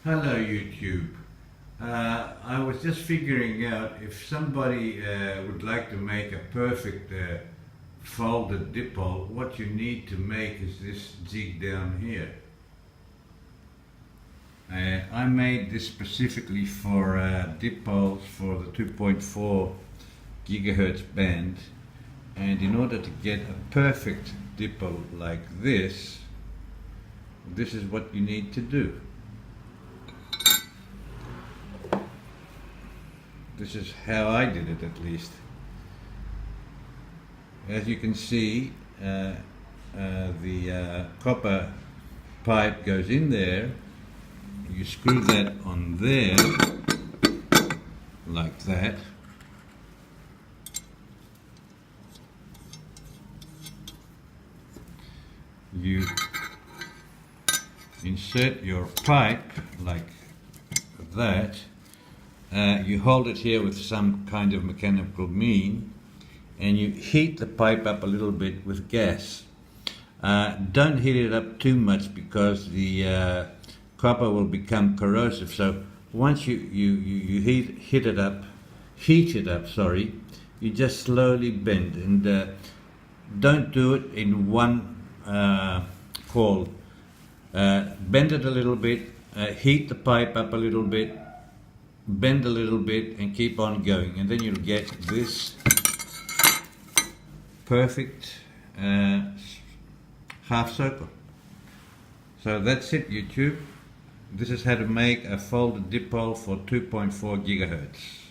Hello YouTube. I was just figuring out if somebody would like to make a perfect folded dipole, what you need to make is this jig down here. I made this specifically for dipoles for the 2.4 gigahertz band, and in order to get a perfect dipole like this is what you need to do. This is how I did it, at least. As you can see, the copper pipe goes in there. You screw that on there, like that. You insert your pipe like that. You hold it here with some kind of mechanical mean, and you heat the pipe up a little bit with gas. Don't heat it up too much because the copper will become corrosive. So once you heat it up, you just slowly bend, and don't do it in one call. Bend it a little bit, heat the pipe up a little bit, bend a little bit, and keep on going, and then you'll get this perfect half circle. So that's it, YouTube. This is how to make a folded dipole for 2.4 gigahertz.